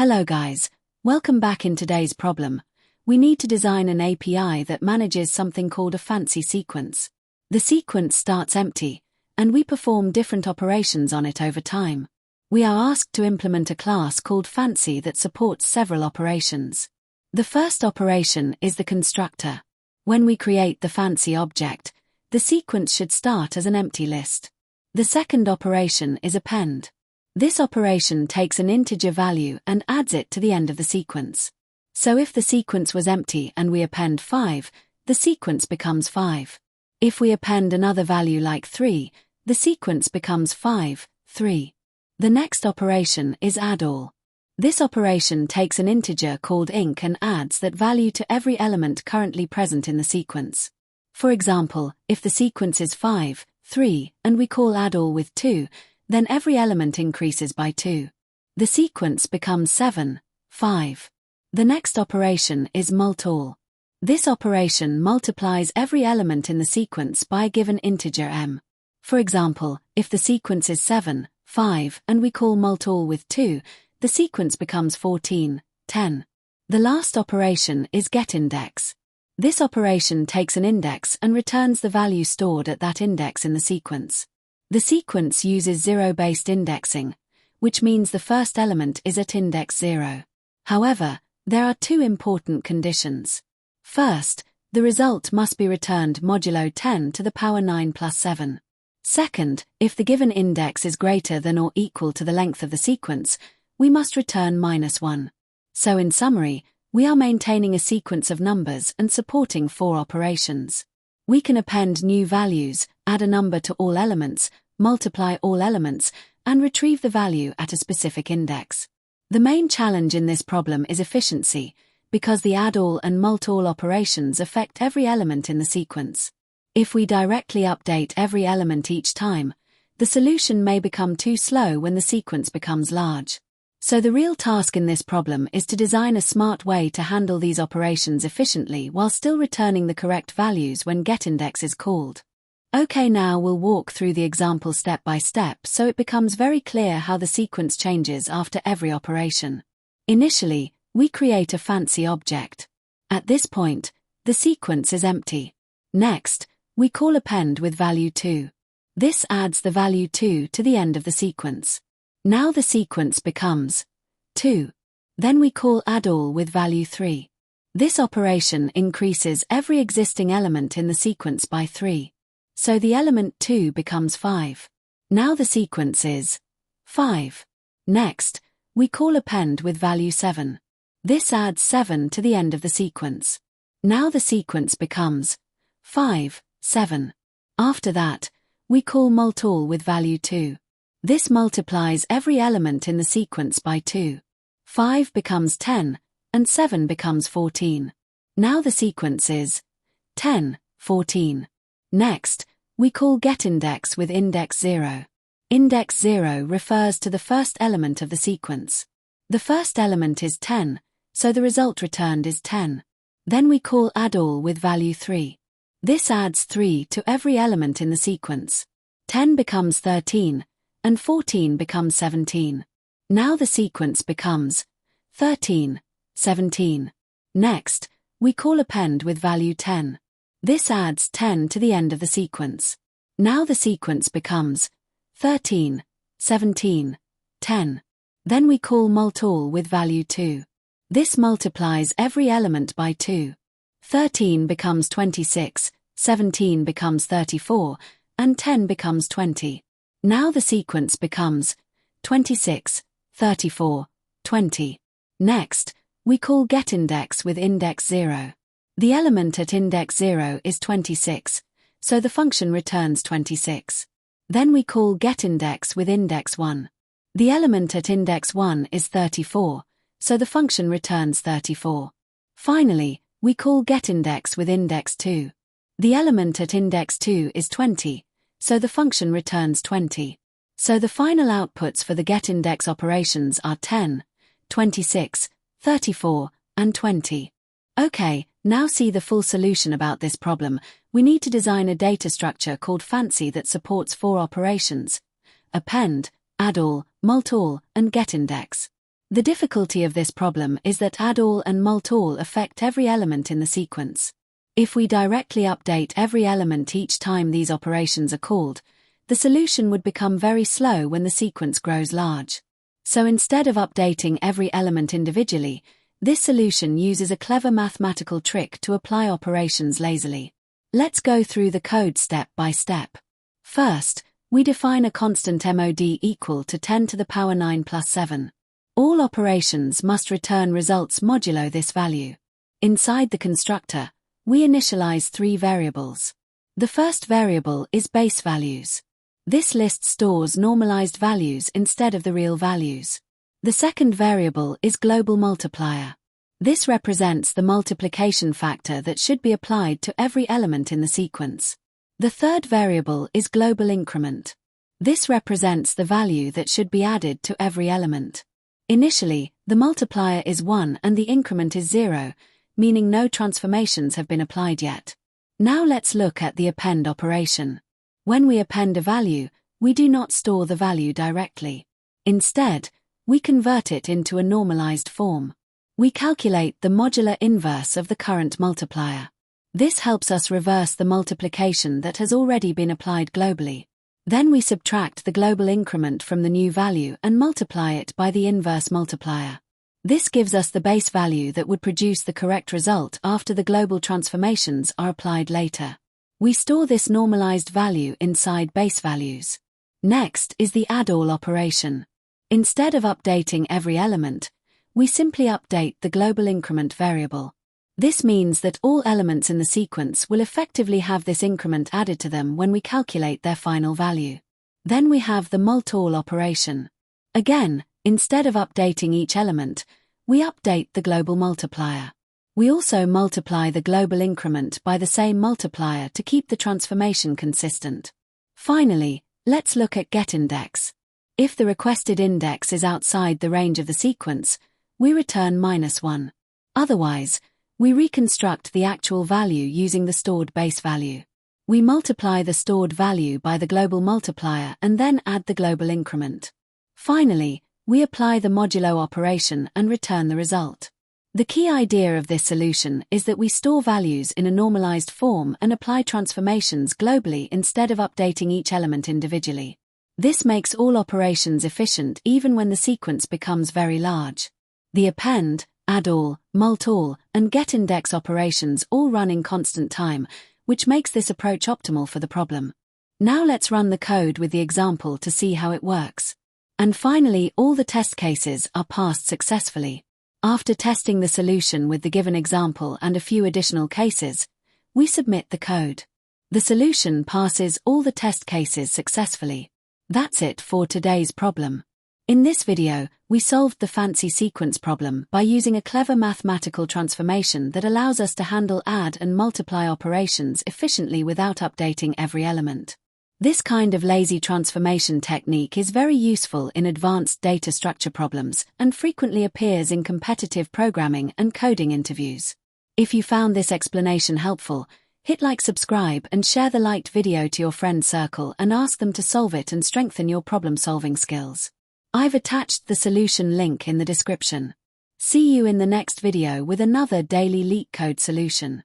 Hello guys, welcome back. In today's problem, we need to design an API that manages something called a fancy sequence. The sequence starts empty, and we perform different operations on it over time. We are asked to implement a class called fancy that supports several operations. The first operation is the constructor. When we create the fancy object, the sequence should start as an empty list. The second operation is append. This operation takes an integer value and adds it to the end of the sequence. So if the sequence was empty and we append 5, the sequence becomes 5. If we append another value like 3, the sequence becomes 5, 3. The next operation is add all. This operation takes an integer called inc and adds that value to every element currently present in the sequence. For example, if the sequence is 5, 3, and we call add all with 2, then every element increases by 2. The sequence becomes 7, 5. The next operation is mult all. This operation multiplies every element in the sequence by a given integer m. For example, if the sequence is 7, 5, and we call mult all with 2, the sequence becomes 14, 10. The last operation is getIndex. This operation takes an index and returns the value stored at that index in the sequence. The sequence uses zero-based indexing, which means the first element is at index 0. However, there are two important conditions. First, the result must be returned modulo 10 to the power 9 plus 7. Second, if the given index is greater than or equal to the length of the sequence, we must return -1. So in summary, we are maintaining a sequence of numbers and supporting 4 operations. We can append new values, add a number to all elements, multiply all elements, and retrieve the value at a specific index. The main challenge in this problem is efficiency, because the add all and mult all operations affect every element in the sequence. If we directly update every element each time, the solution may become too slow when the sequence becomes large. So the real task in this problem is to design a smart way to handle these operations efficiently while still returning the correct values when getIndex is called. Okay, now we'll walk through the example step by step so it becomes very clear how the sequence changes after every operation. Initially, we create a fancy object. At this point, the sequence is empty. Next, we call append with value 2. This adds the value 2 to the end of the sequence. Now the sequence becomes 2. Then we call add all with value 3. This operation increases every existing element in the sequence by 3. So the element 2 becomes 5. Now the sequence is 5. Next, we call append with value 7. This adds 7 to the end of the sequence. Now the sequence becomes 5, 7. After that, we call mult all with value 2. This multiplies every element in the sequence by 2. 5 becomes 10, and 7 becomes 14. Now the sequence is 10, 14. Next, we call getIndex with index 0. Index 0 refers to the first element of the sequence. The first element is 10, so the result returned is 10. Then we call add all with value 3. This adds 3 to every element in the sequence. 10 becomes 13, and 14 becomes 17. Now the sequence becomes 13, 17. Next, we call append with value 10. This adds 10 to the end of the sequence. Now the sequence becomes 13, 17, 10. Then we call mult all with value 2. This multiplies every element by 2. 13 becomes 26, 17 becomes 34, and 10 becomes 20. Now the sequence becomes 26, 34, 20. Next, we call getIndex with index 0. The element at index 0 is 26, so the function returns 26. Then we call getIndex with index 1. The element at index 1 is 34, so the function returns 34. Finally, we call getIndex with index 2. The element at index 2 is 20, so the function returns 20. So the final outputs for the getIndex operations are 10, 26, 34, and 20. Okay, now see the full solution about this problem. We need to design a data structure called fancy that supports 4 operations: append, add all, mult all, and getIndex. The difficulty of this problem is that add all and mult all affect every element in the sequence. If we directly update every element each time these operations are called, the solution would become very slow when the sequence grows large. So instead of updating every element individually, this solution uses a clever mathematical trick to apply operations lazily. Let's go through the code step by step. First, we define a constant mod equal to 10 to the power 9 plus 7. All operations must return results modulo this value. Inside the constructor, we initialize 3 variables. The first variable is base values. This list stores normalized values instead of the real values. The second variable is global multiplier. This represents the multiplication factor that should be applied to every element in the sequence. The third variable is global increment. This represents the value that should be added to every element. Initially, the multiplier is 1 and the increment is 0, meaning no transformations have been applied yet. Now let's look at the append operation. When we append a value, we do not store the value directly. Instead, we convert it into a normalized form. We calculate the modular inverse of the current multiplier. This helps us reverse the multiplication that has already been applied globally. Then we subtract the global increment from the new value and multiply it by the inverse multiplier. This gives us the base value that would produce the correct result after the global transformations are applied later. We store this normalized value inside base values. Next is the add all operation. Instead of updating every element, we simply update the global increment variable. This means that all elements in the sequence will effectively have this increment added to them when we calculate their final value. Then we have the mult all operation. Again, instead of updating each element, we update the global multiplier. We also multiply the global increment by the same multiplier to keep the transformation consistent. Finally, let's look at getIndex. If the requested index is outside the range of the sequence, we return -1. Otherwise, we reconstruct the actual value using the stored base value. We multiply the stored value by the global multiplier and then add the global increment. Finally, we apply the modulo operation and return the result. The key idea of this solution is that we store values in a normalized form and apply transformations globally instead of updating each element individually. This makes all operations efficient even when the sequence becomes very large. The append, add all, mult all, and getIndex operations all run in constant time, which makes this approach optimal for the problem. Now let's run the code with the example to see how it works. And finally, all the test cases are passed successfully. After testing the solution with the given example and a few additional cases, we submit the code. The solution passes all the test cases successfully. That's it for today's problem. In this video, we solved the fancy sequence problem by using a clever mathematical transformation that allows us to handle add and multiply operations efficiently without updating every element. This kind of lazy transformation technique is very useful in advanced data structure problems and frequently appears in competitive programming and coding interviews. If you found this explanation helpful, hit like, subscribe, and share the liked video to your friend circle and ask them to solve it and strengthen your problem-solving skills. I've attached the solution link in the description. See you in the next video with another daily LeetCode solution.